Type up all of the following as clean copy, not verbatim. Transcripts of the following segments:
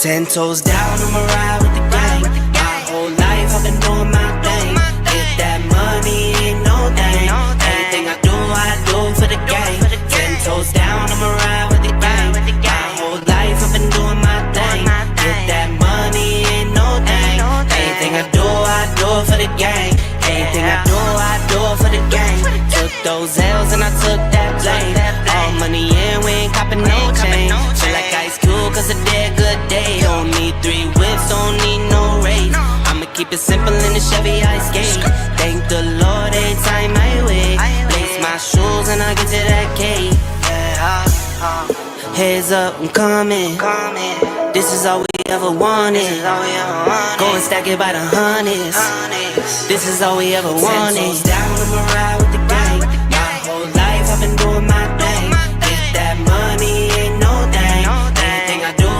10 toes down, I'ma ride with the gang. My whole life I've been doing my thing. Get that money, ain't no thing. Anything I do for the gang. 10 toes down, I'ma ride with the gang. My whole life I've been doing my thing. Get that money, ain't no thing. Anything I do for the gang. Anything I do for the gang. Took those L's and I took that blame. All money in, we ain't copping no change. Feel like Ice Cube, cause a dead good day. Don't need 3 whips, don't need no race. I'ma keep it simple in the Chevy Ice Skate. Thank the Lord, ain't time my way. Lace my shoes and I get to that cake. Heads up, I'm coming. This is all we ever wanted. Go and stack it by the hundreds. This is all we ever wanted. 10 toes down, I'ma ride with the gang. My whole life I've been doing my thing. Get that money, ain't no thing. Anything I do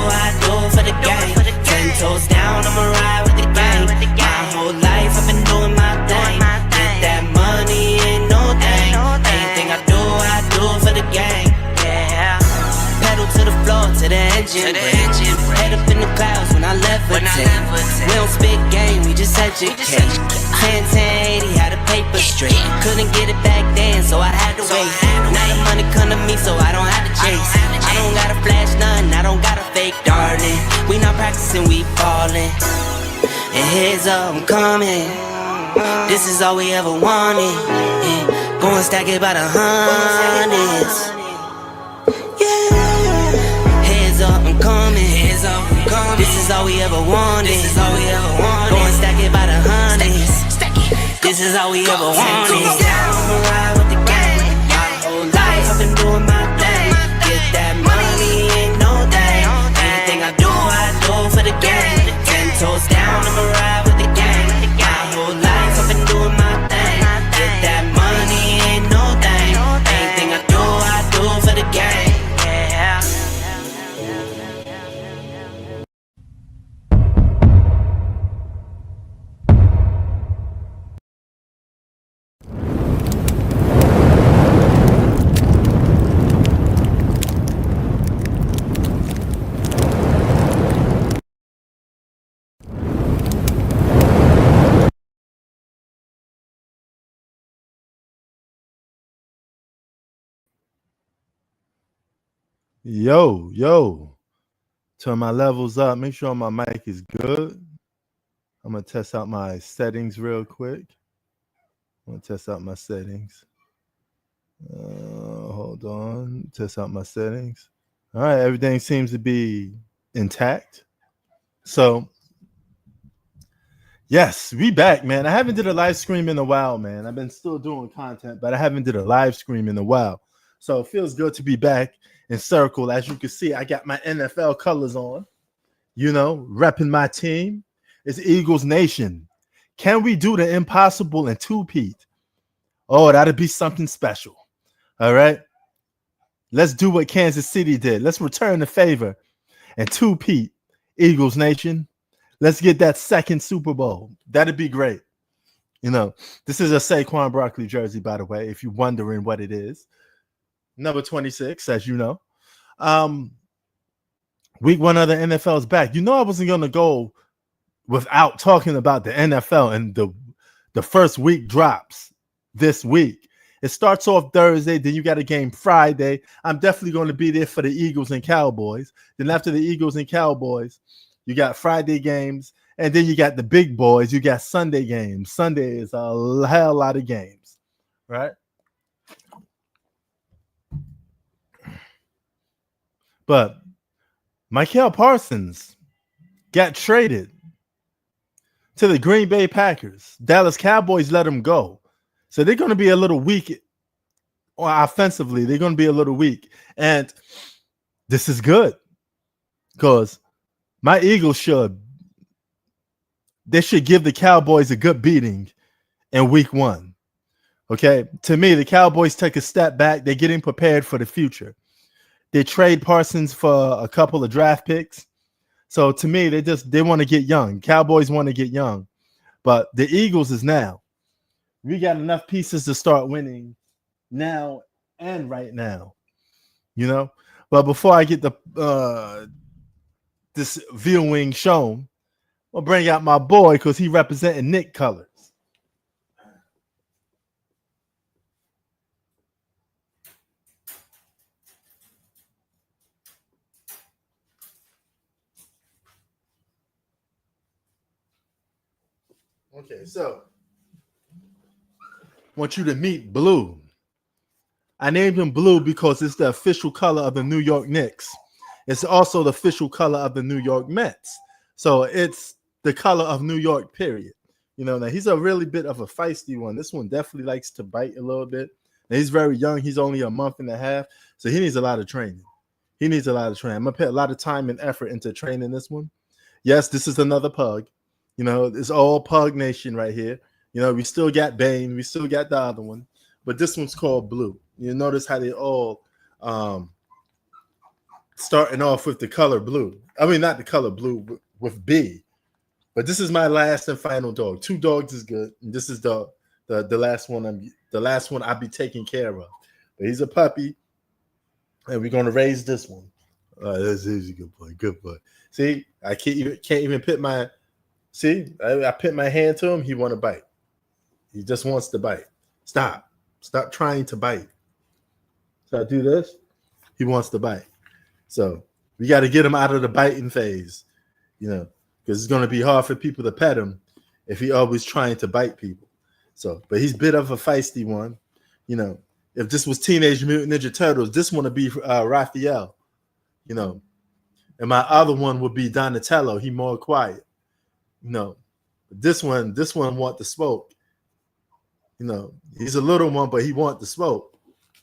for the gang. 10 toes down, I'ma ride with the gang. My whole life I've been doing my thing. Get that money, ain't no thing. Anything I do for the gang. Pedal to the floor, to the engine. Head up in the clouds when I levitate. We don't spit game, we just educate. 10, 80, had a paper straight. Couldn't get it back then, so I had to wait. Now the money come to me, so I don't have to chase. I don't gotta flash nothing, I don't gotta fake, darling. We not practicing, we ballin'. And heads up, I'm coming. This is all we ever wanted. Go and stack it by the hundreds. I'm coming. This is all we ever wanted. Go and stack it by the hundreds. This is all we ever wanted. I'ma ride with the gang. My whole life I've been doing my thing. Get that money, ain't no thing. Anything I do for the gang. 10 toes down, I'ma ride with the gang. My whole life I've been doing my thing. Get that money, ain't no thing. Anything I do for the gang. Yo, turn my levels up. Make sure my mic is good. I'm going to test out my settings real quick. I'm going to test out my settings. Hold on. Test out my settings. All right, everything seems to be intact. So, yes, we back, man. I haven't did a live stream in a while, man. I've been still doing content, but I haven't did a live stream in a while. So it feels good to be back in circle. As you can see, I got my NFL colors on, repping my team. It's Eagles Nation. Can we do the impossible and two-peat? Oh, that'd be something special. All right. Let's do what Kansas City did. Let's return the favor and two-peat, Eagles Nation. Let's get that second Super Bowl. That'd be great. This is a Saquon Barkley jersey, by the way, if you're wondering what it is. Number 26, as you know. Week 1 of the NFL is back. I wasn't going to go without talking about the NFL, and the first week drops this week. It starts off Thursday, then you got a game Friday. I'm definitely going to be there for the Eagles and Cowboys. Then after the Eagles and Cowboys, you got Friday games, and then you got the big boys. You got Sunday games. Sunday is a hell lot of games, right? But Michael Parsons got traded to the Green Bay Packers. Dallas Cowboys let him go. So they're going to be a little weak, or offensively, they're going to be a little weak. And this is good because my Eagles should give the Cowboys a good beating in week 1. Okay? To me, the Cowboys take a step back. They're getting prepared for the future. They trade Parsons for a couple of draft picks. So to me, they want to get young. Cowboys want to get young. But the Eagles is now. We got enough pieces to start winning now and right now. But before I get the this viewing shown, I'll bring out my boy because he representing Nick colors. Okay, so I want you to meet Blue. I named him Blue because it's the official color of the New York Knicks. It's also the official color of the New York Mets. So it's the color of New York, period. You know, now he's a really bit of a feisty one. This one definitely likes to bite a little bit. Now he's very young. He's only a month and a half. So he needs a lot of training. I'm going to put a lot of time and effort into training this one. Yes, this is another pug. You know, it's all Pug Nation right here. You know, we still got Bane. We still got the other one. But this one's called Blue. You notice how they all starting off with the color blue. I mean, not the color blue, with B. But this is my last and final dog. 2 dogs is good. And this is the last one I'll be taking care of. But he's a puppy. And we're going to raise this one. This is a good boy. Good boy. See, I can't even put my... See, I put my hand to him. He want to bite. He just wants to bite. Stop trying to bite. So I do this. He wants to bite. So we got to get him out of the biting phase, you know, because it's going to be hard for people to pet him if he always trying to bite people. So, but he's a bit of a feisty one, you know. If this was Teenage Mutant Ninja Turtles, this one would be Raphael, you know, and my other one would be Donatello. He more quiet. No, this one want the smoke. You know, he's a little one, but he want the smoke.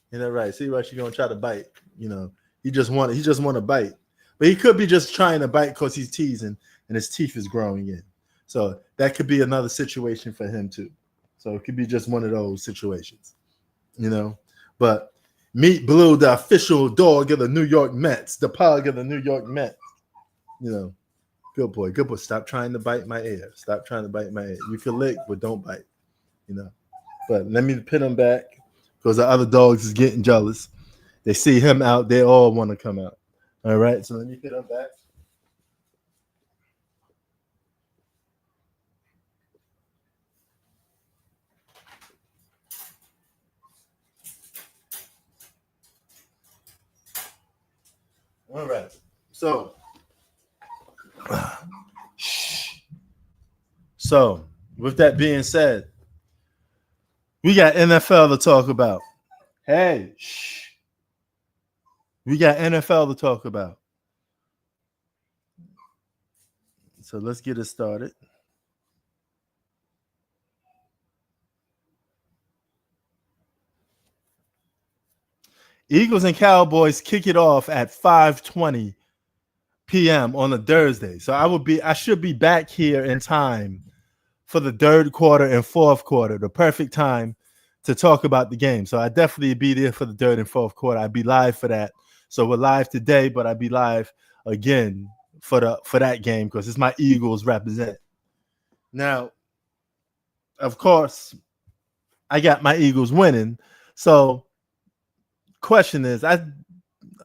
You know, right? See, right? She's gonna try to bite. You know, he just want to bite, but he could be just trying to bite because he's teasing and his teeth is growing in. So that could be another situation for him too. So it could be just one of those situations, you know. But meet Blue, the official dog of the New York Mets, the pug of the New York Mets. You know. Good boy, good boy. Stop trying to bite my ear. Stop trying to bite my ear. You can lick, but don't bite. You know. But let me put him back because the other dogs is getting jealous. They see him out, they all want to come out. All right. So let me put him back. All right. So, with that being said, we got NFL to talk about. Hey, we got NFL to talk about. So let's get it started. Eagles and Cowboys kick it off at 5:20 p.m. on a Thursday. So I should be back here in time for the third quarter and fourth quarter, the perfect time to talk about the game. So I definitely be there for the third and fourth quarter. I'd be live for that. So we're live today, but I'd be live again for that game because it's my Eagles represent. Now, of course, I got my Eagles winning. So question is,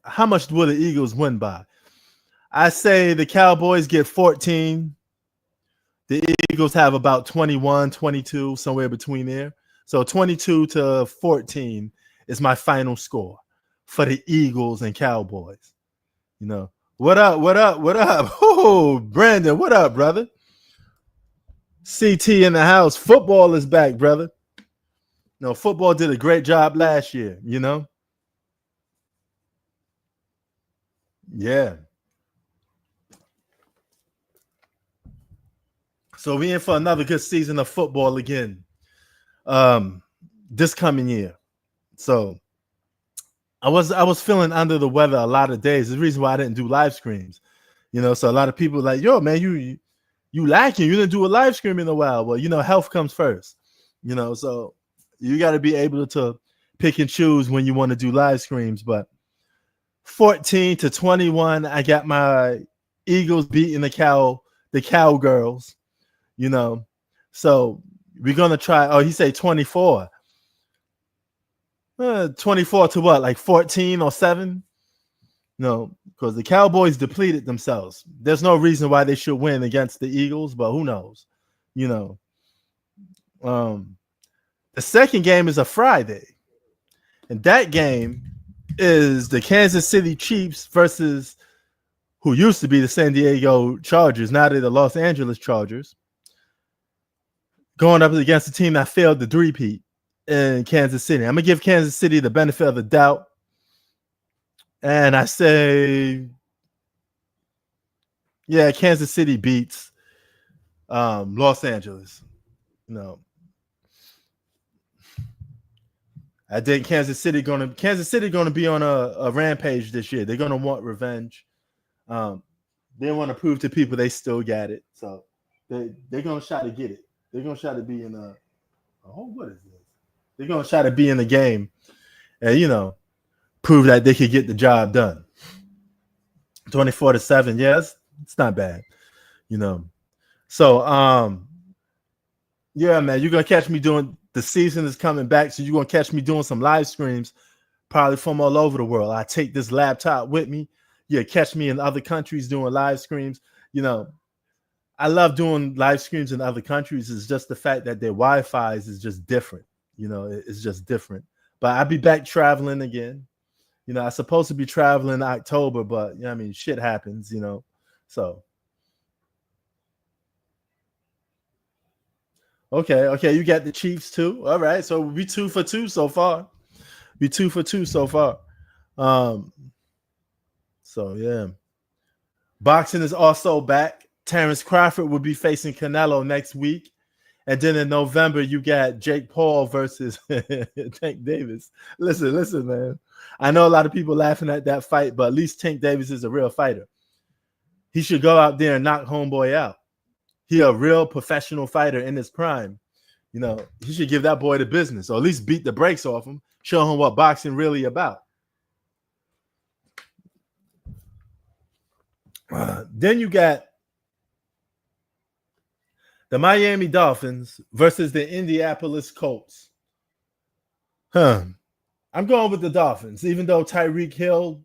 how much will the Eagles win by? I say the Cowboys get 14. The Eagles have about 21, 22, somewhere between there. So 22 to 14 is my final score for the Eagles and Cowboys. You know, what up? Oh, Brandon, what up, brother? CT in the house. Football is back, brother. No, football did a great job last year, you know? Yeah. So we in for another good season of football again. This coming year. So I was feeling under the weather a lot of days. The reason why I didn't do live streams. You know, so a lot of people like, yo, man, you lacking. You didn't do a live stream in a while. Well, you know, health comes first. You know, so you got to be able to pick and choose when you want to do live streams. But 14 to 21, I got my Eagles beating the Cowgirls. You know, so we're gonna try. Oh, he said 24. 24 to what? Like 14 or 7? No, because the Cowboys depleted themselves. There's no reason why they should win against the Eagles, but who knows? You know. The second game is a Friday, and that game is the Kansas City Chiefs versus who used to be the San Diego Chargers. Now they're the Los Angeles Chargers, going up against a team that failed the three-peat in Kansas City. I'm gonna give Kansas City the benefit of the doubt, and I say, yeah, Kansas City beats Los Angeles. No, I think Kansas City gonna be on a rampage this year. They're gonna want revenge. They want to prove to people they still got it. So they're gonna try to get it. They're gonna try to be in a what is this? They're gonna try to be in the game and prove that they could get the job done. 24-7, yes, it's not bad. So yeah, man, you're gonna catch me doing. The season is coming back, so you're going to catch me doing some live streams, probably from all over the world. I take this laptop with me. Yeah, catch me in other countries doing live streams. I love doing live streams in other countries. It's just the fact that their Wi-Fi is just different. It's just different. But I'll be back traveling again. I'm supposed to be traveling in October, but, shit happens, so. Okay, you got the Chiefs too. All right, so we 2 for 2 so far. So yeah. Boxing is also back. Terrence Crawford will be facing Canelo next week. And then in November, you got Jake Paul versus Tank Davis. Listen, man. I know a lot of people laughing at that fight, but at least Tank Davis is a real fighter. He should go out there and knock homeboy out. He a real professional fighter in his prime. He should give that boy the business, or at least beat the brakes off him, show him what boxing really about. Then you got the Miami Dolphins versus the Indianapolis Colts. I'm going with the Dolphins, even though Tyreek Hill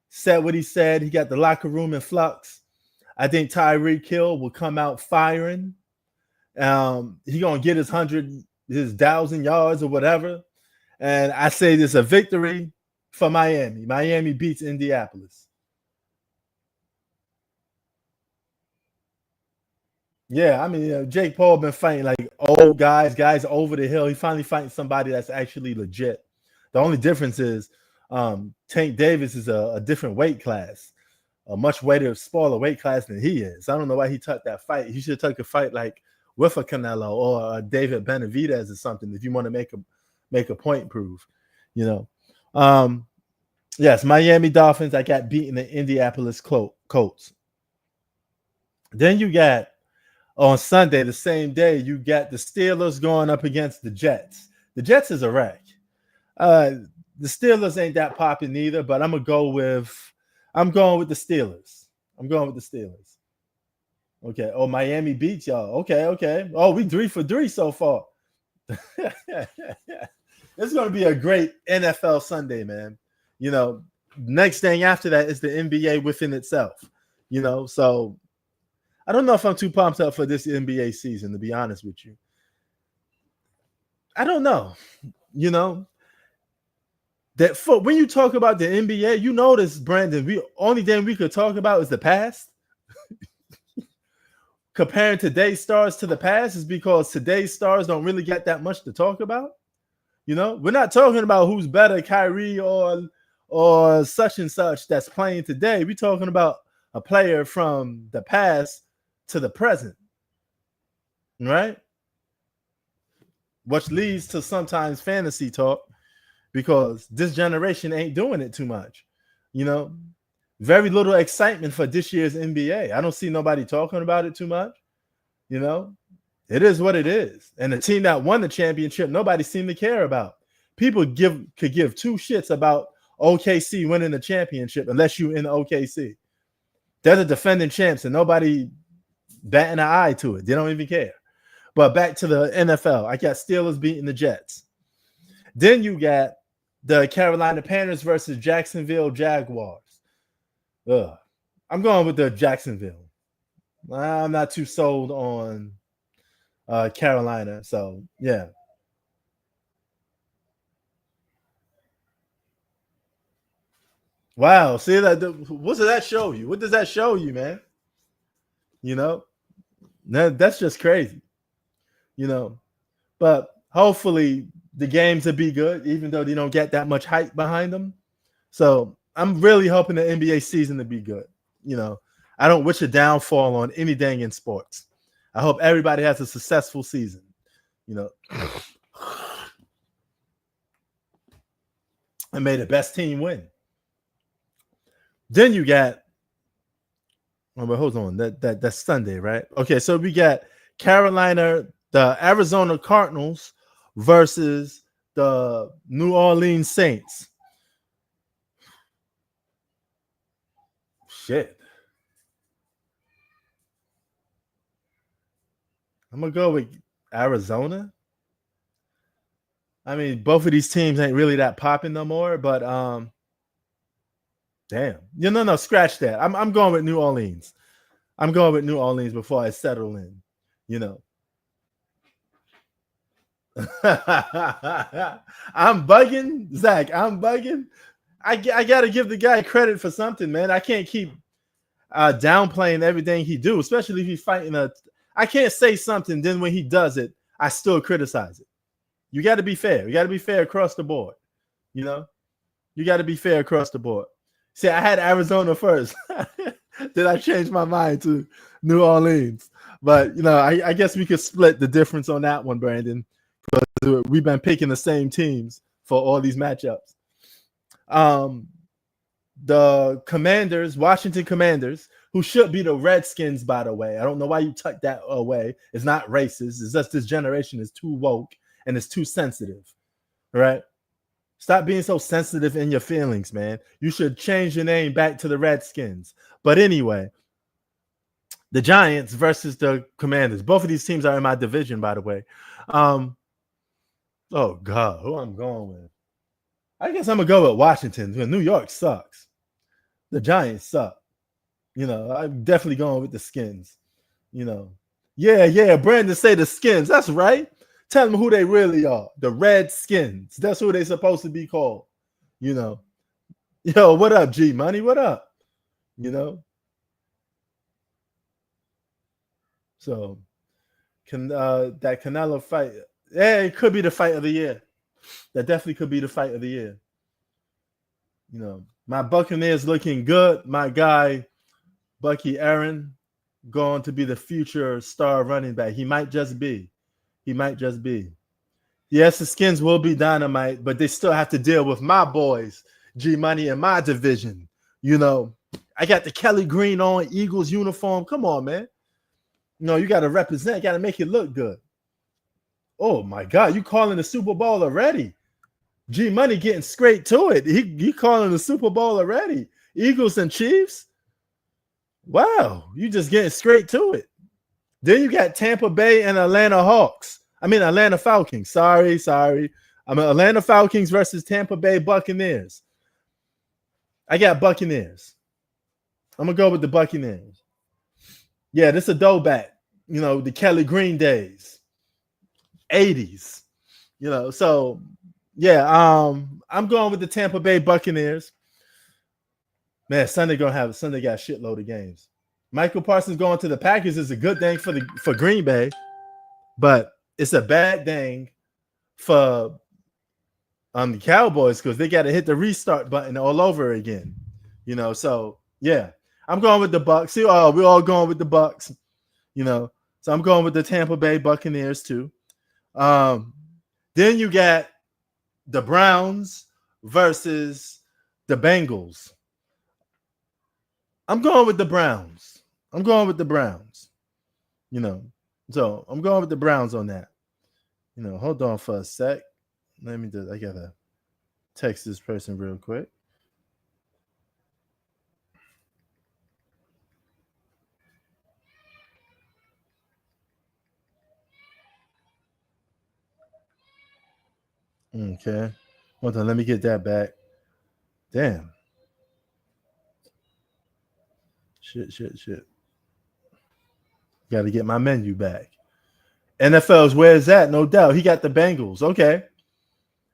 said what he said. He got the locker room in flux. I think Tyreek Hill will come out firing. He gonna get his 1,000 yards or whatever. And I say this a victory for Miami. Miami beats Indianapolis. Yeah, Jake Paul been fighting like old guys over the hill. He finally fighting somebody that's actually legit. The only difference is Tank Davis is a different weight class. A much smaller weight class than he is. I don't know why he took that fight. He should have took a fight like with a Canelo or a David Benavidez or something if you want to make a point prove. Yes, Miami Dolphins. I got beaten the Indianapolis Colts. Then you got on Sunday, the same day, you got the Steelers going up against the Jets. The Jets is a wreck. The Steelers ain't that popping either, but I'm going with the Steelers. Okay. Oh, Miami beats y'all. Okay. Oh, we 3 for 3 so far. It's going to be a great NFL Sunday, man. Next thing after that is the NBA within itself. So I don't know if I'm too pumped up for this NBA season, to be honest with you. I don't know. That when you talk about the NBA, you notice, Brandon, only thing we could talk about is the past. Comparing today's stars to the past is because today's stars don't really get that much to talk about. We're not talking about who's better, Kyrie or such and such that's playing today. We're talking about a player from the past to the present, right? Which leads to sometimes fantasy talk. Because this generation ain't doing it too much. Very little excitement for this year's NBA. I don't see nobody talking about it too much. It is what it is. And the team that won the championship, nobody seemed to care about. People could give two shits about OKC winning the championship unless you in OKC. They're the defending champs and nobody batting an eye to it. They don't even care. But back to the NFL. I got Steelers beating the Jets. Then you got the Carolina Panthers versus Jacksonville Jaguars. Ugh. I'm going with the Jacksonville. I'm not too sold on Carolina. So yeah. Wow. See that? What does that show you? What does that show you, man? You know, that's just crazy. You know, but hopefully the games will be good, even though they don't get that much hype behind them. So I'm really hoping the NBA season to be good. You know, I don't wish a downfall on anything in sports. I hope everybody has a successful season. You know, and may the best team win. Then you got, oh, but hold on, that's Sunday, right? Okay, so we got Carolina, the Arizona Cardinals versus the New Orleans Saints. Shit. I'm gonna go with Arizona. I mean, both of these teams ain't really that popping no more, but damn. Yeah, no, scratch that. I'm going with New Orleans. I'm going with New Orleans before I settle in, you know. I'm bugging, Zach. I'm bugging. I got to give the guy credit for something, man. I can't keep downplaying everything he do, especially if he's fighting a. I can't say something, then when he does it, I still criticize it. You got to be fair. You got to be fair across the board. You know, you got to be fair across the board. See, I had Arizona first. Then I changed my mind to New Orleans. But you know, I guess we could split the difference on that one, Brandon. Because we've been picking the same teams for all these matchups. The Commanders, Washington Commanders, who should be the Redskins, by the way. I don't know why you tucked that away. It's not racist. It's just this generation is too woke and it's too sensitive. Right? Stop being so sensitive in your feelings, man. You should change your name back to the Redskins. But anyway, the Giants versus the Commanders. Both of these teams are in my division, by the way. Oh God, who I'm going with? I guess I'm gonna go with Washington. New York sucks. The Giants suck. You know, I'm definitely going with the Skins. You know, yeah. Brandon say the Skins. That's right. Tell them who they really are. The Redskins. That's who they supposed to be called. You know. Yo, what up, G Money? What up? You know. So, that Canelo fight? Yeah, it could be the fight of the year. That definitely could be the fight of the year. You know, my Buccaneers looking good. My guy, Bucky Aaron, going to be the future star running back. He might just be. Yes, the Skins will be dynamite, but they still have to deal with my boys, G Money, in my division. You know, I got the Kelly Green on, Eagles uniform. Come on, man. You know, you got to represent, got to make it look good. Oh my God, you calling the Super Bowl already? G Money getting straight to it. He calling the Super Bowl already. Eagles and Chiefs. Wow, you just getting straight to it. Then you got Tampa Bay and Atlanta Hawks. I mean Atlanta Falcons. Sorry. I mean Atlanta Falcons versus Tampa Bay Buccaneers. I got Buccaneers. I'm gonna go with the Buccaneers. Yeah, this is a throwback. You know, the Kelly Green days, 80s. You know, so yeah, I'm going with the Tampa Bay Buccaneers. Man, Sunday got a shitload of games. Michael Parsons going to the Packers is a good thing for Green Bay, but it's a bad thing for the Cowboys because they got to hit the restart button all over again. You know, so yeah, I'm going with the Bucs. See, we're all going with the Bucs. You know, so I'm going with the Tampa Bay Buccaneers too. Then you got the Browns versus the Bengals. I'm going with the Browns. You know, so I'm going with the Browns on that. You know, hold on for a sec. I gotta text this person real quick. Okay. Hold on, let me get that back. Damn. Shit. Got to get my menu back. NFL's where's that? No doubt. He got the Bengals. Okay.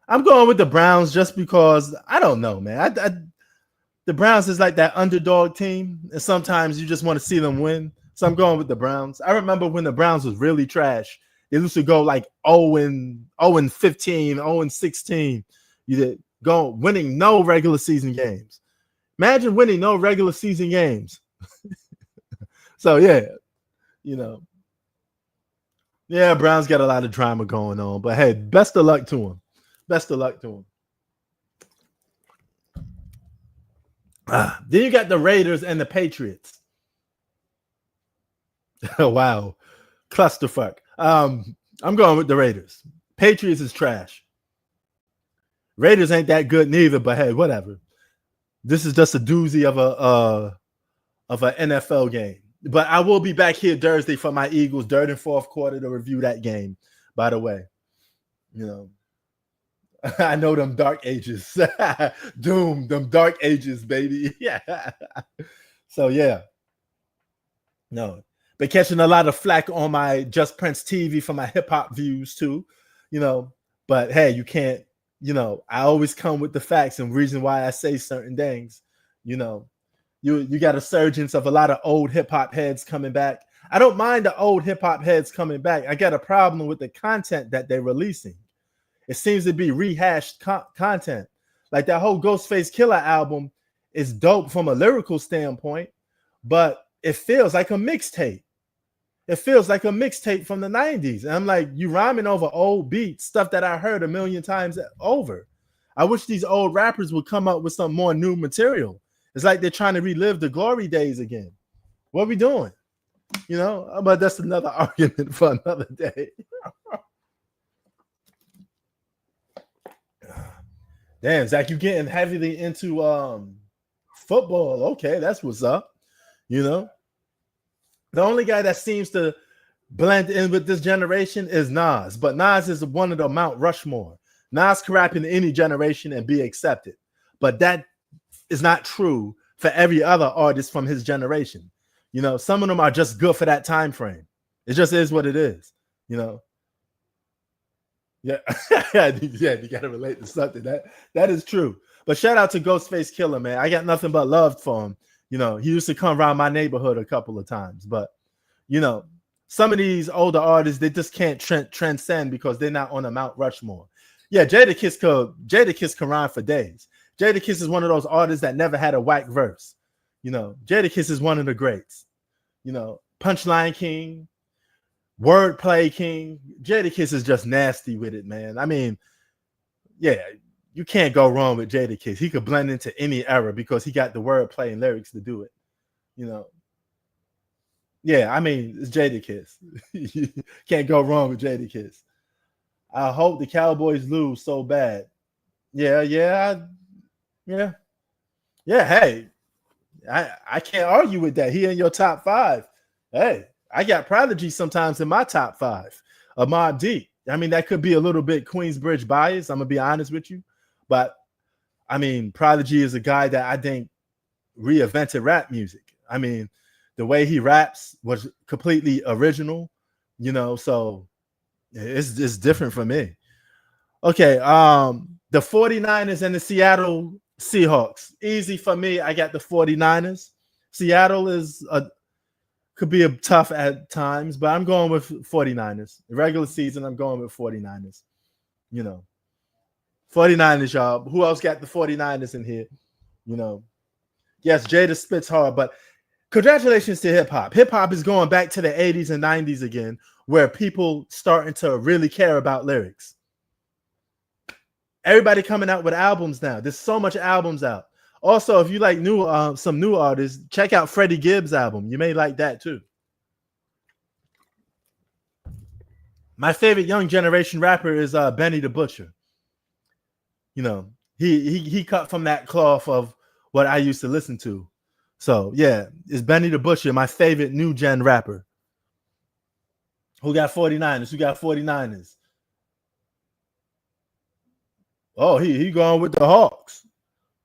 I'm going with the Browns just because I don't know, man. The Browns is like that underdog team, and sometimes you just want to see them win. So I'm going with the Browns. I remember when the Browns was really trash. They used to go like 0-15, 0-16. You did go winning no regular season games. Imagine winning no regular season games. So yeah, you know. Yeah, Browns got a lot of drama going on. But hey, best of luck to him. Best of luck to him. Then you got the Raiders and the Patriots. Oh, wow. Clusterfuck. I'm going with the Raiders. Patriots is trash. Raiders ain't that good neither, but hey, whatever. This is just a doozy of an NFL game. But I will be back here Thursday for my Eagles, third and fourth quarter, to review that game, by the way. You know, I know them dark ages. Doom, them dark ages, baby. Yeah. So, yeah. No. Been catching a lot of flack on my Just Prince TV for my hip-hop views, too. You know, but hey, you can't, you know, I always come with the facts and reason why I say certain things. You know, you got a surgence of a lot of old hip-hop heads coming back. I don't mind the old hip-hop heads coming back. I got a problem with the content that they're releasing. It seems to be rehashed content. Like that whole Ghostface Killah album is dope from a lyrical standpoint, but it feels like a mixtape. It feels like a mixtape from the 90s. And I'm like, you rhyming over old beats, stuff that I heard a million times over. I wish these old rappers would come up with some more new material. It's like they're trying to relive the glory days again. What are we doing? You know, but that's another argument for another day. Damn, Zach, you getting heavily into football. Okay, that's what's up. You know, the only guy that seems to blend in with this generation is Nas, but Nas is one of the Mount Rushmore. Nas can rap in any generation and be accepted, but that is not true for every other artist from his generation. You know, some of them are just good for that time frame. It just is what it is, you know. Yeah, you gotta relate to something. That is true. But shout out to Ghostface Killah, man. I got nothing but love for him. You know, he used to come around my neighborhood a couple of times. But you know, some of these older artists, they just can't transcend because they're not on a Mount Rushmore. Yeah, Jadakiss can rhyme for days. Jadakiss is one of those artists that never had a whack verse. You know, Jadakiss is one of the greats. You know, Punchline King, Wordplay King. Jadakiss is just nasty with it, man. I mean, yeah, you can't go wrong with Jadakiss. He could blend into any era because he got the wordplay and lyrics to do it. You know, yeah, I mean, it's Jadakiss. You can't go wrong with Jadakiss. I hope the Cowboys lose so bad. Yeah. Hey, I can't argue with that. He in your top 5. Hey, I got Prodigy sometimes in my top 5. Mobb Deep. I mean, that could be a little bit Queensbridge bias. I'm gonna be honest with you, but I mean, Prodigy is a guy that I think reinvented rap music. I mean, the way he raps was completely original, you know. So it's different for me. Okay, the 49ers and the Seattle Seahawks. Easy for me. I got the 49ers. Seattle could be a tough at times, but I'm going with 49ers. The regular season, I'm going with 49ers. You know, 49ers, y'all. Who else got the 49ers in here? You know, yes, Jada spits hard, but congratulations to hip-hop. Hip-hop is going back to the 80s and 90s again, where people starting to really care about lyrics. Everybody coming out with albums now. There's so much albums out. Also, if you like some new artists, check out Freddie Gibbs' album. You may like that too. My favorite young generation rapper is Benny the Butcher. You know, he cut from that cloth of what I used to listen to. So yeah, it's Benny the Butcher, my favorite new gen rapper. Who got 49ers? Who got 49ers? Oh, he going with the Hawks.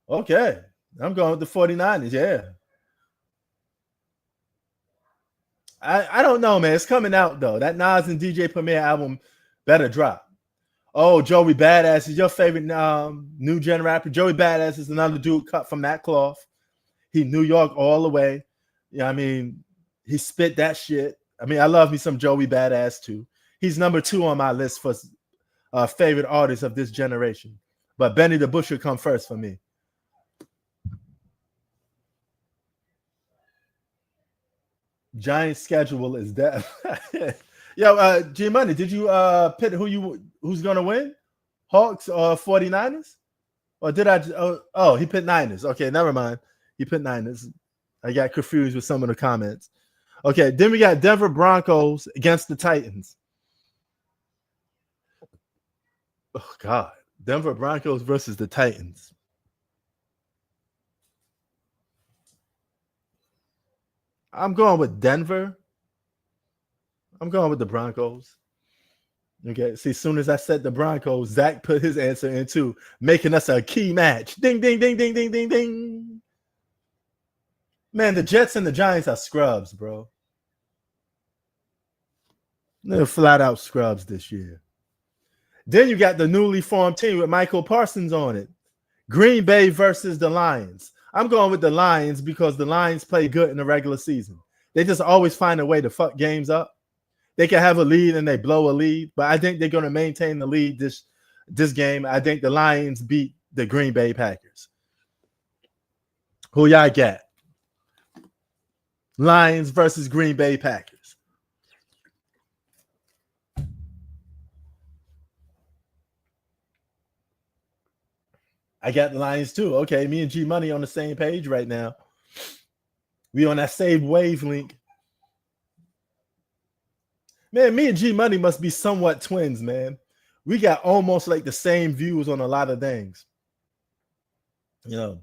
Okay. I'm going with the 49ers, yeah. I don't know, man. It's coming out though. That Nas and DJ Premier album better drop. Oh, Joey Badass is your favorite new gen rapper. Joey Badass is another dude cut from that cloth. He New York all the way. Yeah, I mean, he spit that shit. I mean, I love me some Joey Badass too. He's number 2 on my list for favorite artists of this generation. But Benny the Butcher come first for me. Giant schedule is death. Yo, G Money, did you pit who's gonna win? Hawks or 49ers? Or did I oh he pit Niners. Okay, never mind. He pit Niners. I got confused with some of the comments. Okay, then we got Denver Broncos against the Titans. Oh God. Denver Broncos versus the Titans. I'm going with Denver. I'm going with the Broncos. Okay. See, as soon as I said the Broncos, Zach put his answer in too, making us a key match. Ding, ding, ding, ding, ding, ding, ding. Man, the Jets and the Giants are scrubs, bro. They're flat out scrubs this year. Then you got the newly formed team with Michael Parsons on it. Green Bay versus the Lions. I'm going with the Lions because the Lions play good in the regular season. They just always find a way to fuck games up. They can have a lead and they blow a lead, but I think they're going to maintain the lead this game. I think the Lions beat the Green Bay Packers. Who y'all got? Lions versus Green Bay Packers. I got the Lions too. Okay, me and G Money on the same page right now. We on that same wavelength. Man, me and G Money must be somewhat twins, man. We got almost like the same views on a lot of things. You know,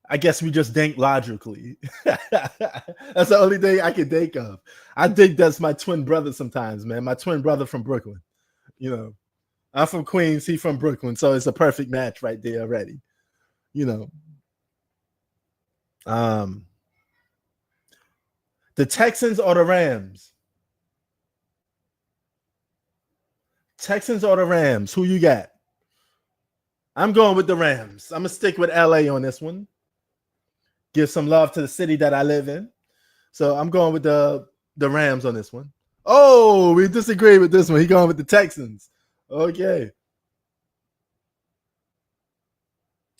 I guess we just think logically. That's the only thing I can think of. I think that's my twin brother sometimes, man. My twin brother from Brooklyn. You know, I'm from Queens. He from Brooklyn. So it's a perfect match right there already. You know. The Texans or the Rams? Texans or the Rams? Who you got? I'm going with the Rams. I'm going to stick with LA on this one. Give some love to the city that I live in. So I'm going with the Rams on this one. Oh, we disagree with this one. He going with the Texans. Okay.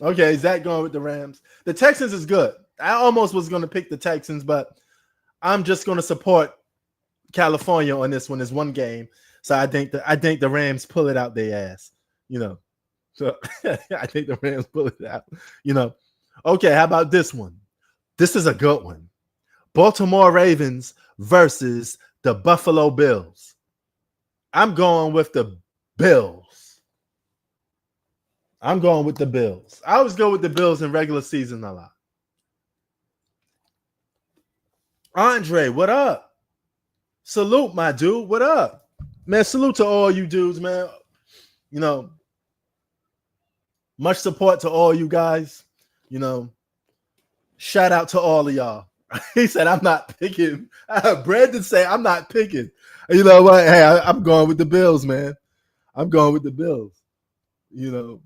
Okay, Zach going with the Rams. The Texans is good. I almost was going to pick the Texans, but I'm just going to support California on this one. It's one game. So I think the Rams pull it out their ass, you know. So I think the Rams pull it out, you know. Okay, how about this one? This is a good one. Baltimore Ravens versus the Buffalo Bills. I'm going with the Bills. I'm going with the Bills. I always go with the Bills in regular season a lot. Andre, what up? Salute, my dude. What up? Man, salute to all you dudes, man. You know, much support to all you guys. You know, shout out to all of y'all. He said, I'm not picking. Brandon said, I'm not picking. You know what? Hey, I'm going with the Bills, man. I'm going with the Bills. You know,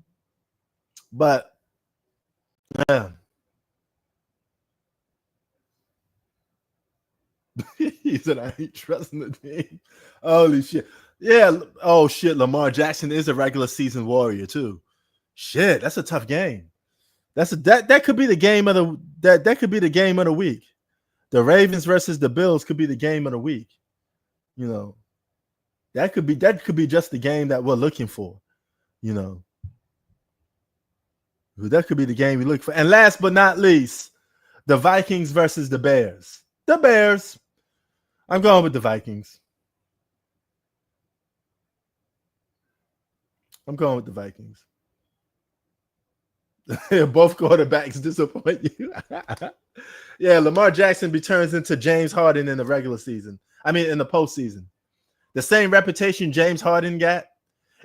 but, man. He said, I ain't trusting the team. Holy shit. Yeah. Oh, shit. Lamar Jackson is a regular season warrior, too. Shit. That's a tough game. That could be the game of that could be the game of the week. The Ravens versus the Bills could be the game of the week. You know, that could be just the game that we're looking for. You know, that could be the game we look for. And last but not least, the Vikings versus the Bears. The Bears. I'm going with the Vikings. I'm going with the Vikings. Both quarterbacks disappoint you. Yeah, Lamar Jackson returns into James Harden in the regular season. I mean, in the postseason. The same reputation James Harden got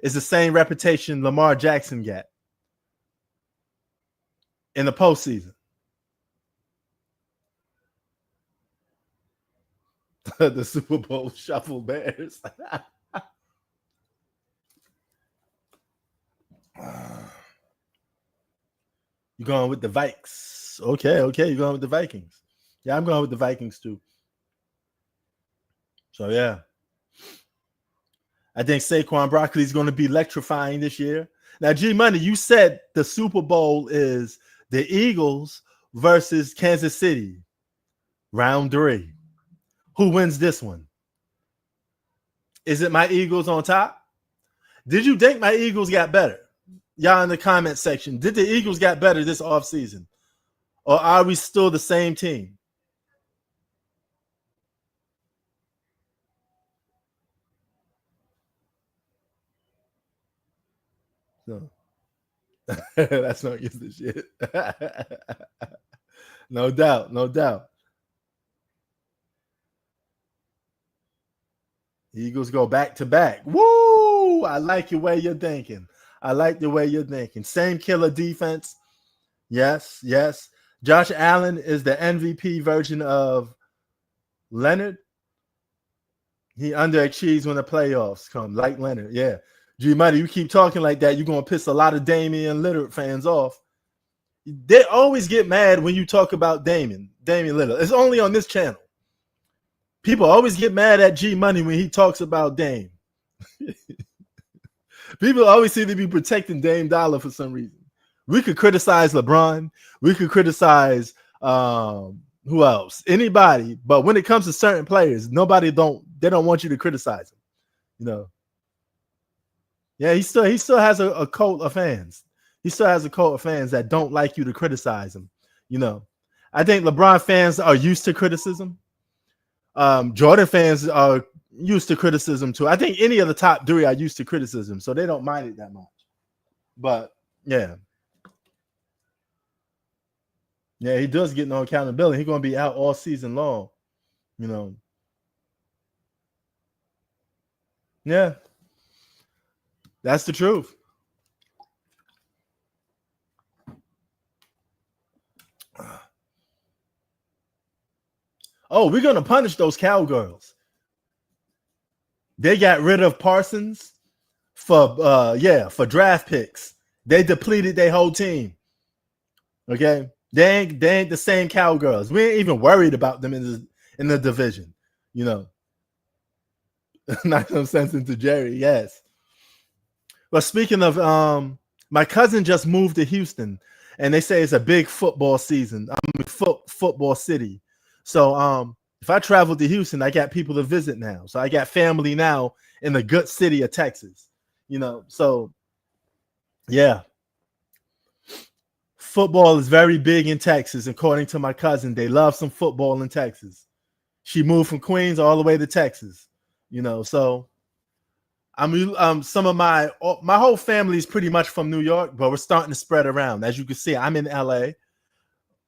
is the same reputation Lamar Jackson got in the postseason. The Super Bowl shuffle Bears. You going with the Vikes? Okay, you're going with the Vikings. Yeah, I'm going with the Vikings too. So yeah, I think Saquon Barkley is going to be electrifying this year. Now, G Money, you said the Super Bowl is the Eagles versus Kansas City, round 3. Who wins this one? Is it my Eagles on top? Did you think my Eagles got better? Y'all in the comment section. Did the Eagles got better this offseason? Or are we still the same team? No. That's not used to shit. No doubt. Eagles go back to back. Woo! I like the way you're thinking. Same killer defense. Yes. Josh Allen is the MVP version of Leonard. He underachieves when the playoffs come, like Leonard. Yeah. G Money, you keep talking like that, you're going to piss a lot of Damian Lillard fans off. They always get mad when you talk about Damian Lillard. It's only on this channel. People always get mad at G Money when he talks about Dame. People always seem to be protecting Dame Dollar for some reason. We could criticize LeBron. We could criticize who else? Anybody. But when it comes to certain players, they don't want you to criticize them. You know. Yeah, he still has a cult of fans. He still has a cult of fans that don't like you to criticize him. You know. I think LeBron fans are used to criticism. Jordan fans are used to criticism too. I think any of the top 3 are used to criticism, so they don't mind it that much. But yeah, he does get no accountability. He's going to be out all season long, you know. Yeah, that's the truth. Oh, we're going to punish those cowgirls. They got rid of Parsons for draft picks. They depleted their whole team. Okay, they ain't the same cowgirls. We ain't even worried about them in the division. You know, knock some sense into Jerry. Yes. But speaking of, my cousin just moved to Houston, and they say it's a big football season. Football city. So if I travel to Houston, I got people to visit now. So I got family now in the good city of Texas. You know, so yeah. Football is very big in Texas, according to my cousin. They love some football in Texas. She moved from Queens all the way to Texas. You know, so some of my whole family is pretty much from New York, but we're starting to spread around. As you can see, I'm in LA.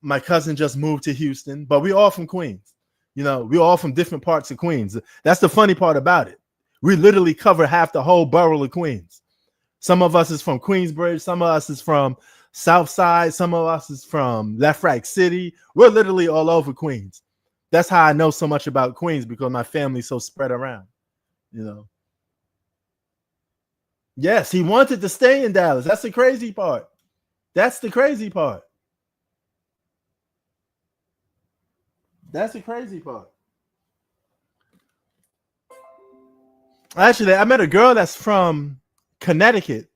My cousin just moved to Houston, but we all from Queens. You know, we all from different parts of Queens. That's the funny part about it. We literally cover half the whole borough of Queens. Some of us is from Queensbridge. Some of us is from South Side. Some of us is from Lafayette City. We're literally all over Queens. That's how I know so much about Queens, because my family's so spread around, you know. Yes, he wanted to stay in Dallas. That's the crazy part. Actually, I met a girl that's from Connecticut,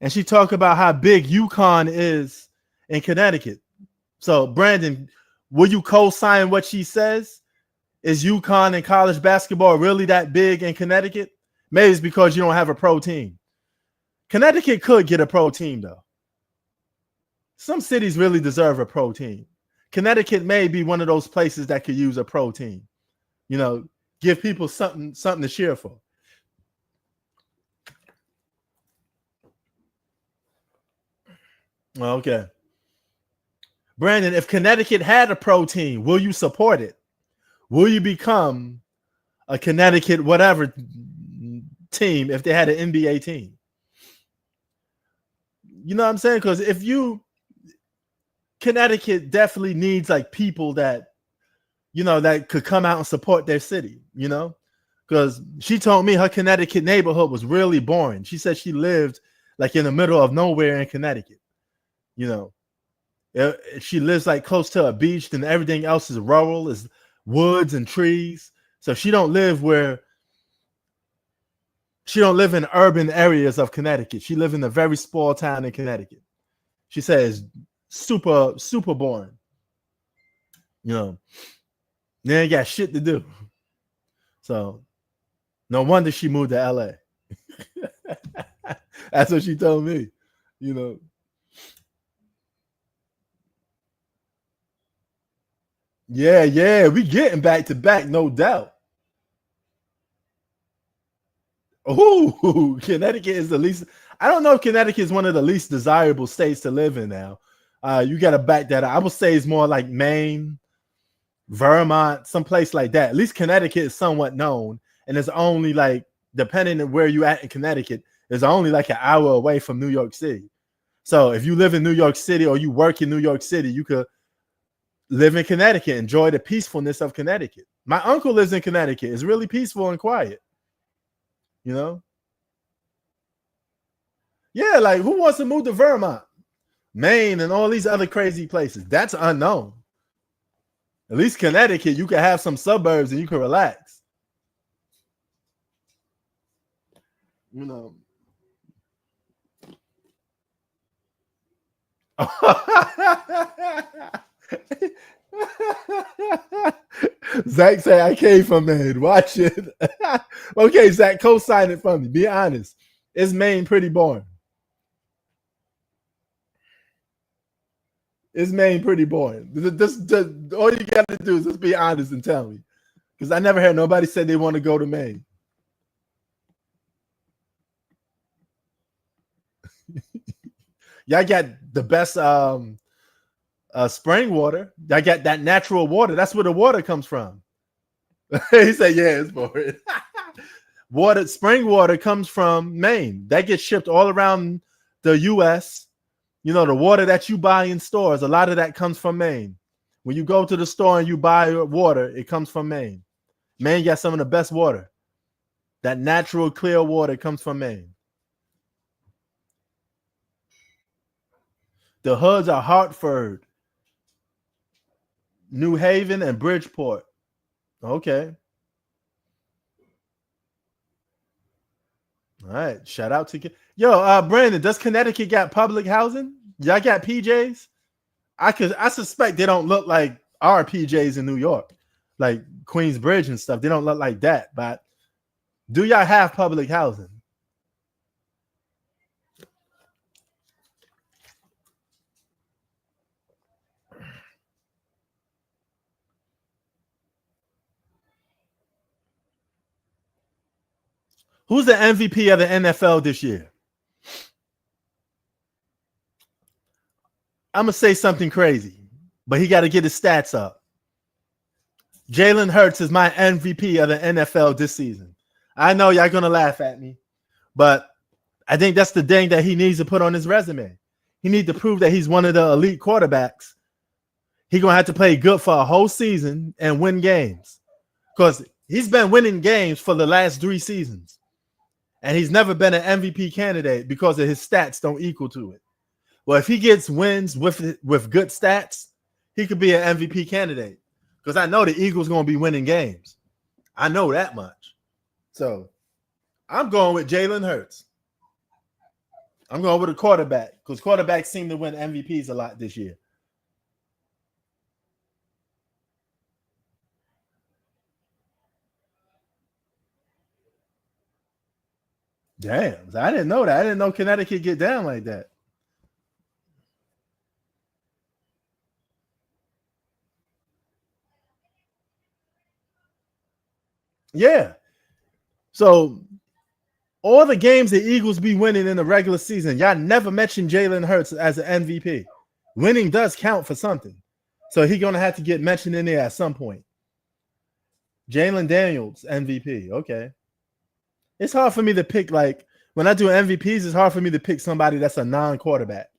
and she talked about how big UConn is in Connecticut. So, Brandon, will you co-sign what she says? Is UConn and college basketball really that big in Connecticut? Maybe it's because you don't have a pro team. Connecticut could get a pro team, though. Some cities really deserve a pro team. Connecticut may be one of those places that could use a pro team. You know, give people something to cheer for. Okay. Brandon, if Connecticut had a pro team, will you support it? Will you become a Connecticut whatever team if they had an NBA team? You know what I'm saying? Because Connecticut definitely needs like people that that could come out and support their city, because she told me her Connecticut neighborhood was really boring. She said she lived like in the middle of nowhere in Connecticut. She lives like close to a beach, and everything else is rural, is woods and trees. So she don't live in urban areas of Connecticut. She lives in a very small town in Connecticut. She says super, super boring. They ain't got shit to do. So no wonder she moved to LA. That's what she told me. Yeah, we getting back to back, no doubt. Oh, Connecticut is the least. I don't know if Connecticut is one of the least desirable states to live in now. You got to back that up. I would say it's more like Maine, Vermont, someplace like that. At least Connecticut is somewhat known, and it's only like, depending on where you at in Connecticut, it's only like an hour away from New York City. So if you live in New York City or you work in New York City, you could live in Connecticut, enjoy the peacefulness of Connecticut. My uncle lives in Connecticut. It's really peaceful and quiet. Yeah, like who wants to move to Vermont, Maine, and all these other crazy places? That's unknown. At least Connecticut, you can have some suburbs and you can relax. Zach say I came from Maine. Watch it. Okay, Zach, co-sign it for me. Be honest. Is Maine pretty boring? Is Maine pretty boring? All you got to do is just be honest and tell me. Because I never heard nobody say they want to go to Maine. Y'all got the best spring water. Y'all got that natural water. That's where the water comes from. He said, yeah, it's boring. Spring water comes from Maine. That gets shipped all around the U.S. The water that you buy in stores, a lot of that comes from Maine. When you go to the store and you buy water, it comes from Maine. Maine got some of the best water. That natural clear water comes from Maine. The hoods are Hartford, New Haven, and Bridgeport. Okay. All right. Shout out to Brandon. Does Connecticut got public housing? Y'all got PJs? I suspect they don't look like our PJs in New York, like Queensbridge and stuff. They don't look like that. But do y'all have public housing? Who's the MVP of the NFL this year? I'm going to say something crazy, but he got to get his stats up. Jalen Hurts is my MVP of the NFL this season. I know y'all going to laugh at me, but I think that's the thing that he needs to put on his resume. He needs to prove that he's one of the elite quarterbacks. He's going to have to play good for a whole season and win games, because he's been winning games for the last 3 seasons. And he's never been an MVP candidate because of his stats don't equal to it. Well, if he gets wins with good stats, he could be an MVP candidate, because I know the Eagles going to be winning games. I know that much. So I'm going with Jalen Hurts. I'm going with a quarterback, because quarterbacks seem to win MVPs a lot this year. Damn, I didn't know that. I didn't know Connecticut get down like that. Yeah. So all the games the Eagles be winning in the regular season, y'all never mentioned Jalen Hurts as an MVP. Winning does count for something. So he's going to have to get mentioned in there at some point. Jalen Daniels, MVP. Okay. It's hard for me to pick, like, when I do MVPs, it's hard for me to pick somebody that's a non-quarterback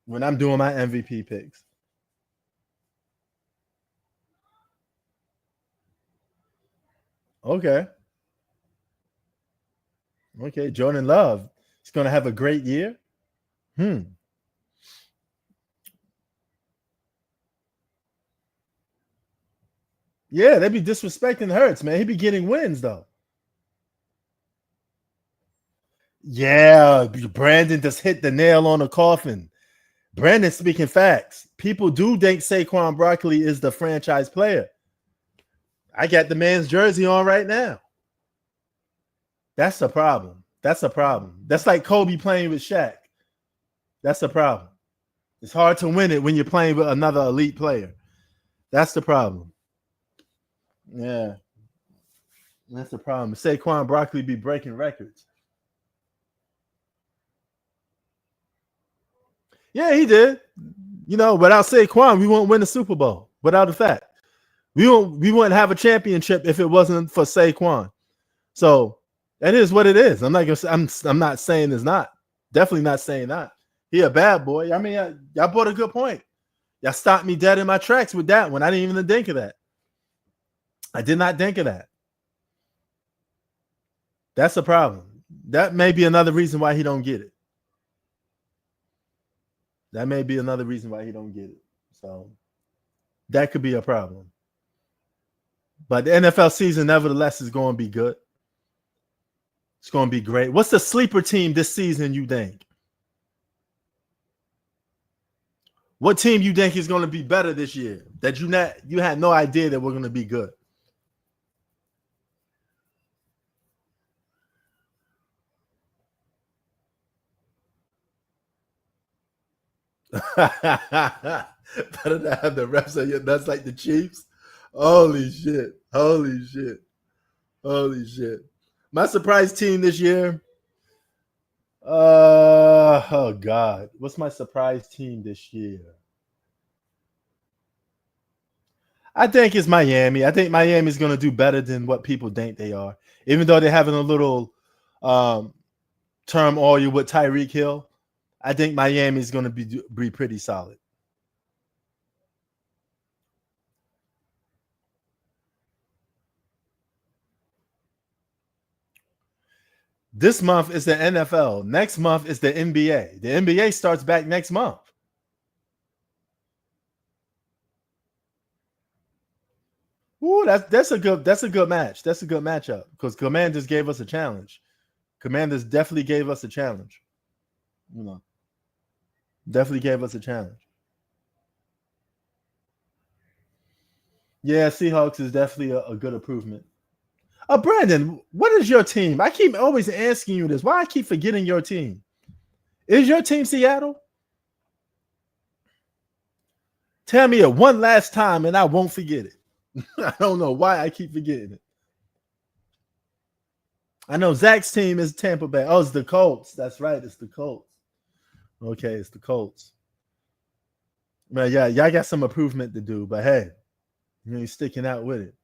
when I'm doing my MVP picks. Okay. Okay. Jordan Love. He's gonna have a great year. Hmm. Yeah, they be disrespecting Hurts, man. He be getting wins though. Yeah, Brandon just hit the nail on the coffin. Brandon speaking facts. People do think Saquon Barkley is the franchise player. I got the man's jersey on right now. That's a problem. That's a problem. That's like Kobe playing with Shaq. That's the problem. It's hard to win it when you're playing with another elite player. That's the problem. Yeah, that's the problem. Saquon Barkley be breaking records. Yeah, he did. You know, without Saquon, we won't win the Super Bowl. Without a fact, we wouldn't have a championship if it wasn't for Saquon. So that is what it is. I'm not gonna. I'm not saying it's not. Definitely not saying that. He a bad boy. I mean, y'all brought a good point. Y'all stopped me dead in my tracks with that one. I didn't even think of that. I did not think of that. That's a problem. That may be another reason why he don't get it. That may be another reason why he don't get it. So that could be a problem. But the NFL season, nevertheless, is going to be good. It's going to be great. What's the sleeper team this season, you think? What team you think is going to be better this year that you had no idea that we're going to be good? Better to have the refs on your nuts like the Chiefs. Holy shit. Holy shit. Holy shit. My surprise team this year. Oh God. What's my surprise team this year? I think it's Miami. I think Miami's going to do better than what people think they are. Even though they're having a little um, turmoil with Tyreek Hill, I think Miami's going to be pretty solid. This month is the NFL. Next month is the NBA. The NBA starts back next month. Ooh, that's a good match. That's a good matchup because Commanders gave us a challenge. Commanders definitely gave us a challenge. You know, definitely gave us a challenge. Yeah, Seahawks is definitely a good improvement. Brandon, what is your team? I keep always asking you this. Why I keep forgetting your team? Is your team Seattle? Tell me it one last time and I won't forget it. I don't know why I keep forgetting it. I know Zach's team is Tampa Bay. Oh, it's the Colts. That's right. It's the Colts. Okay, it's the Colts. Man, yeah, y'all got some improvement to do, but hey, you're sticking out with it.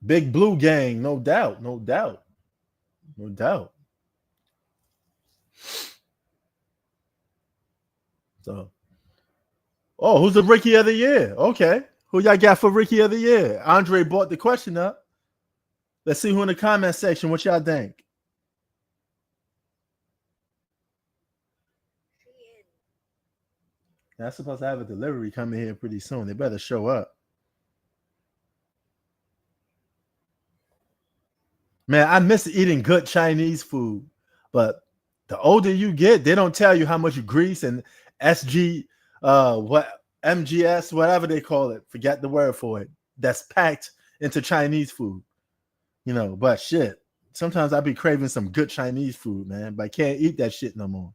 Big Blue Gang, no doubt, no doubt, no doubt. So, oh, who's the rookie of the year? Okay, who y'all got for rookie of the year? Andre brought the question up. Let's see who in the comment section. What y'all think? That's supposed to have a delivery coming here pretty soon. They better show up. Man, I miss eating good Chinese food, but the older you get, they don't tell you how much grease and SG, what MGS, whatever they call it. Forget the word for it. That's packed into Chinese food. But shit. Sometimes I be craving some good Chinese food, man, but I can't eat that shit no more.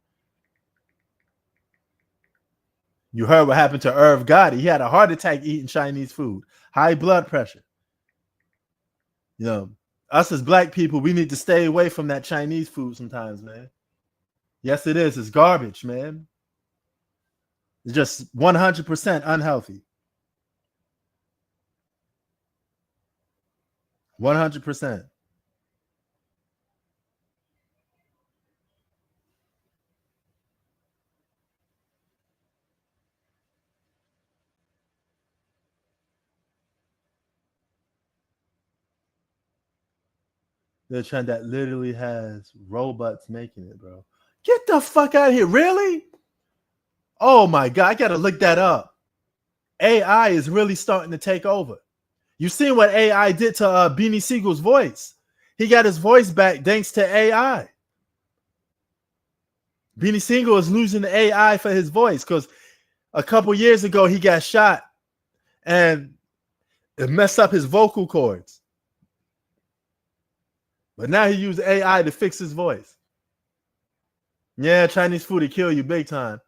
You heard what happened to Irv Gotti. He had a heart attack eating Chinese food, high blood pressure. You know, us as black people, we need to stay away from that Chinese food sometimes, man. Yes, it is. It's garbage, man. It's just 100% unhealthy. 100%. The trend that literally has robots making it, bro. Get the fuck out of here. Really? Oh my God. I got to look that up. AI is really starting to take over. You seen what AI did to Beanie Siegel's voice? He got his voice back thanks to AI. Beanie Siegel is losing the AI for his voice because a couple years ago he got shot and it messed up his vocal cords. But now he used AI to fix his voice. Yeah, Chinese food will kill you big time.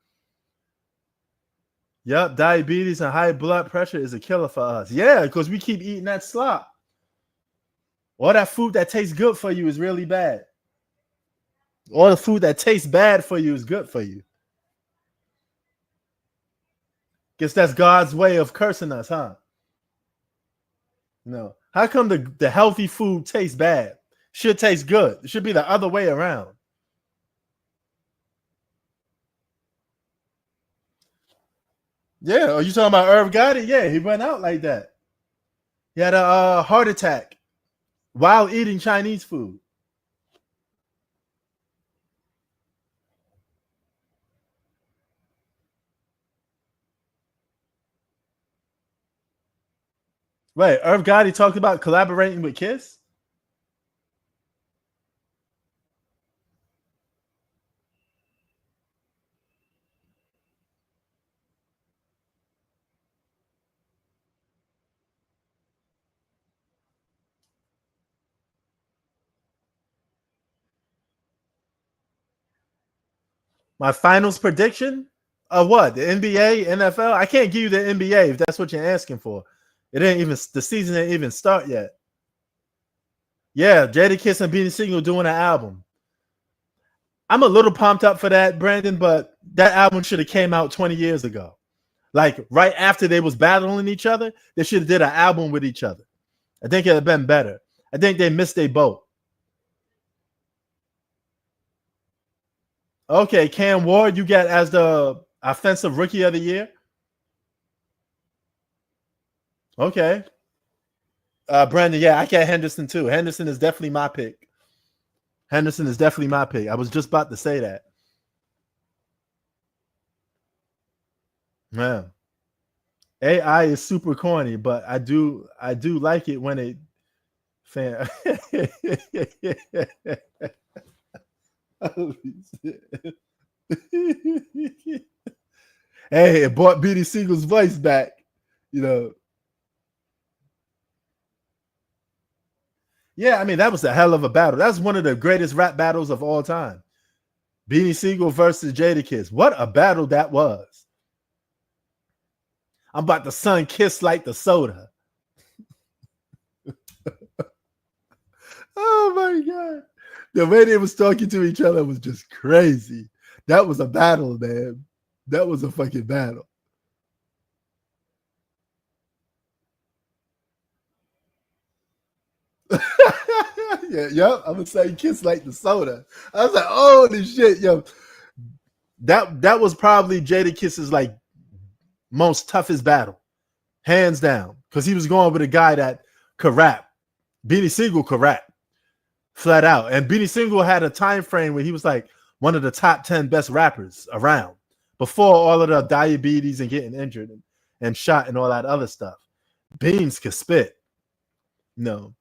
Yep, diabetes and high blood pressure is a killer for us. Yeah, because we keep eating that slop. All that food that tastes good for you is really bad. All the food that tastes bad for you is good for you. Guess that's God's way of cursing us, huh? No. How come the healthy food tastes bad? Should taste good. It should be the other way around. Yeah, are you talking about Irv Gotti? Yeah, he went out like that. He had a heart attack while eating Chinese food. Right, Irv Gotti talked about collaborating with Kiss. My finals prediction of what? The NBA, NFL? I can't give you the NBA if that's what you're asking for. It ain't even the season didn't even start yet. Yeah, Jadakiss and Beanie Sigel doing an album. I'm a little pumped up for that, Brandon, but that album should have came out 20 years ago. Like right after they was battling each other, they should have did an album with each other. I think it'd have been better. I think they missed their boat. Okay, Cam Ward, you got as the offensive rookie of the year. Okay. Brandon, yeah, I got Henderson too. Henderson is definitely my pick. Henderson is definitely my pick. I was just about to say that. Man. AI is super corny, but I do like it when it fan. Hey, it brought Beanie Siegel's voice back, you know. Yeah, I mean, that was a hell of a battle. That's one of the greatest rap battles of all time. Beanie Siegel versus Jadakiss. What a battle that was. I'm about to sun kiss like the soda. Oh my God. The way they was talking to each other was just crazy. That was a battle, man. That was a fucking battle. Yeah, yep. I'm gonna say kiss like the soda. I was like, holy shit, yo. That was probably Jadakiss's like most toughest battle, hands down, because he was going with a guy that could rap. Beanie Siegel could rap flat out, and Beanie Siegel had a time frame where he was like one of the top 10 best rappers around before all of the diabetes and getting injured and shot and all that other stuff. Beans could spit. No.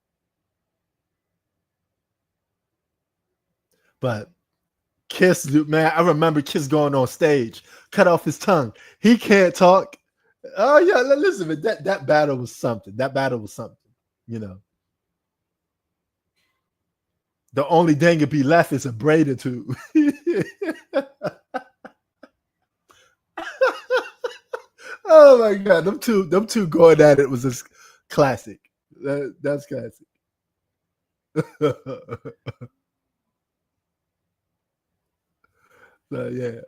But Kiss, man, I remember Kiss going on stage, cut off his tongue. He can't talk. Oh yeah, listen, man, that battle was something. That battle was something, you know. The only thing to be left is a braid or two. Oh my God, them two going at it was just classic. That's classic. So yeah.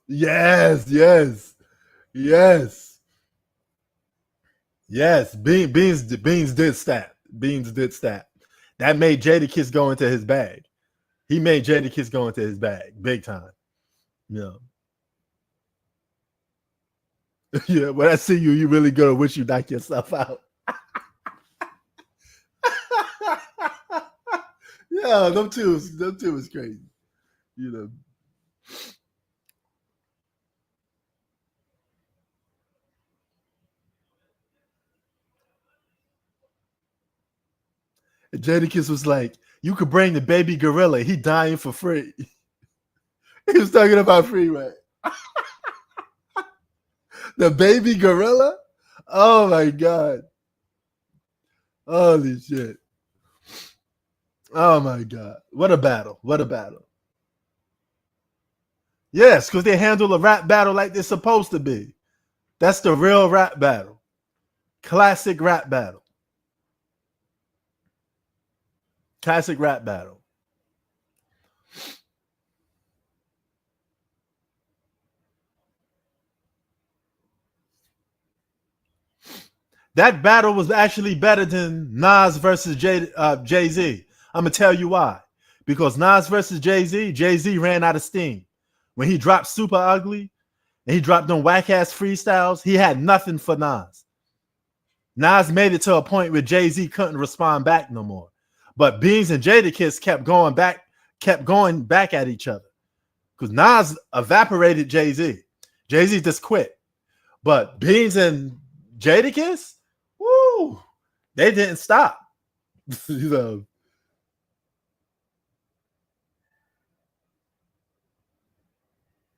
Yes, yes, yes, yes. Beans did stat. Beans did stat. That made Jadakiss go into his bag. He made Jadakiss go into his bag big time. You know. Yeah, when I see you, you really gonna wish you knock yourself out. Yeah, them two is crazy. You know. And Jadakiss was like, you could bring the baby gorilla. He dying for free. He was talking about Freeway. The baby gorilla? Oh my God. Holy shit. Oh my God. What a battle. What a battle. Yes, because they handle a rap battle like they're supposed to be. That's the real rap battle. Classic rap battle. Classic rap battle. That battle was actually better than Nas versus Jay-Z. I'm going to tell you why. Because Nas versus Jay-Z, Jay-Z ran out of steam. When he dropped Super Ugly and he dropped them whack-ass freestyles, he had nothing for Nas. Nas made it to a point where Jay-Z couldn't respond back no more. But Beans and Jadakiss kept going back at each other. Because Nas evaporated Jay-Z. Jay-Z just quit. But Beans and Jadakiss, woo, they didn't stop. You know.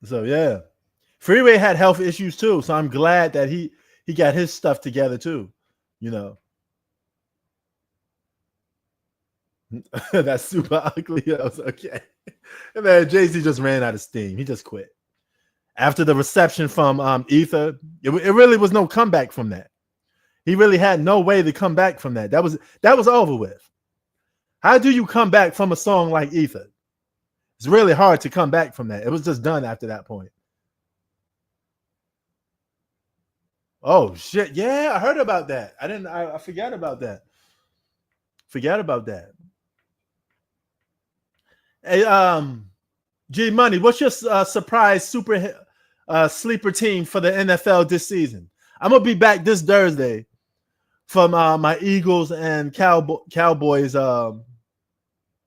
So yeah. Freeway had health issues too. So I'm glad that he got his stuff together too. You know. That's Super Ugly. I was okay. And man, Jay-Z just ran out of steam. He just quit. After the reception from Ether, it really was no comeback from that. He really had no way to come back from that. That was over with. How do you come back from a song like Ether? It's really hard to come back from that. It was just done after that point. Oh shit! Yeah, I heard about that. I forgot about that. Forgot about that. Hey, G Money, what's your surprise super sleeper team for the NFL this season? I'm gonna be back this Thursday from my Eagles and Cowboys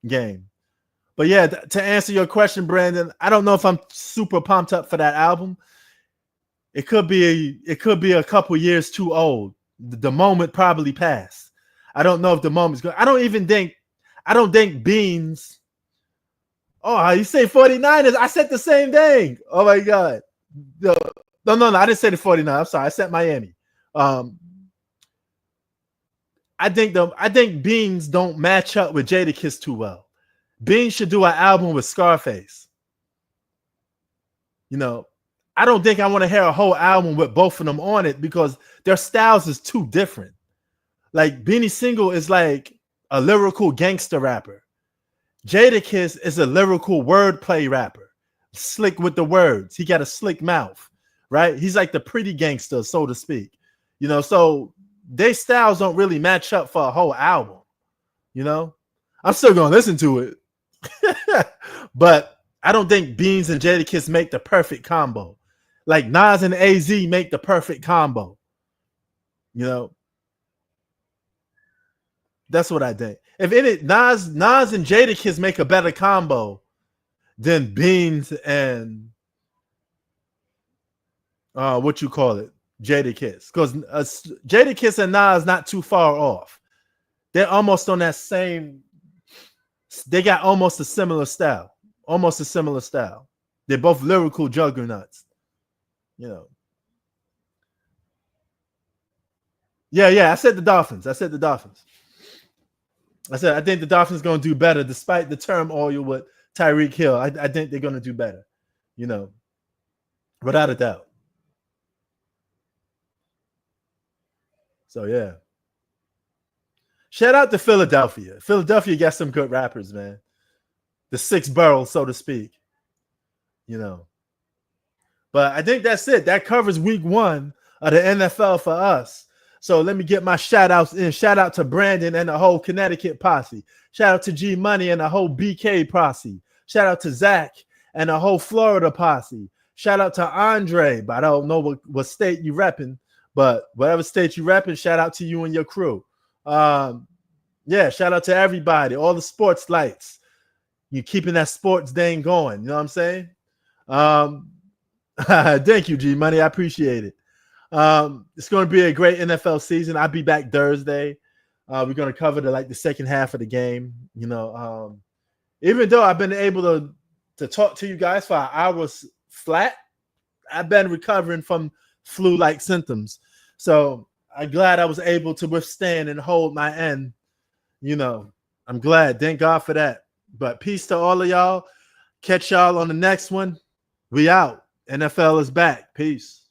game. But yeah, to answer your question, Brandon, I don't know if I'm super pumped up for that album. It could be a couple years too old. The moment probably passed. I don't know if the moment's good. I don't think Beans. Oh, you say 49ers? I said the same thing. Oh my God. No, I didn't say the 49ers. I'm sorry. I said Miami. I think Beans don't match up with Jadakiss too well. Beans should do an album with Scarface. You know, I don't think I want to hear a whole album with both of them on it because their styles is too different. Like Beanie Single is like a lyrical gangster rapper. Jadakiss is a lyrical wordplay rapper, slick with the words. He got a slick mouth, right? He's like the pretty gangster, so to speak. You know, so their styles don't really match up for a whole album. You know, I'm still gonna listen to it, but I don't think Beans and Jadakiss make the perfect combo. Like Nas and AZ make the perfect combo. You know, that's what I think. If any Nas and Jadakiss make a better combo than Beans and what you call it, Jadakiss, because Jadakiss and Nas not too far off. They're almost on that same. They got almost a similar style. Almost a similar style. They're both lyrical juggernauts. You know. Yeah. I said the Dolphins. I said I think the Dolphins going to do better despite the turmoil with Tyreek Hill. I think they're going to do better. You know, without a doubt. So yeah. Shout out to Philadelphia. Philadelphia got some good rappers, man. The six boroughs, so to speak. You know. But I think that's it. That covers week 1 of the NFL for us. So let me get my shout outs in. Shout out to Brandon and the whole Connecticut posse. Shout out to G Money and the whole BK posse. Shout out to Zach and the whole Florida posse. Shout out to Andre, but I don't know what state you repping, but whatever state you repping, shout out to you and your crew. Yeah, shout out to everybody, all the sports lights. You keeping that sports thing going. You know what I'm saying? Thank you, G Money. I appreciate it. It's going to be a great NFL season. I'll be back Thursday. We're going to cover the second half of the game. You know, even though I've been able to talk to you guys for hours flat, I've been recovering from flu-like symptoms. So I'm glad I was able to withstand and hold my end. You know, I'm glad. Thank God for that. But peace to all of y'all. Catch y'all on the next one. We out. NFL is back. Peace.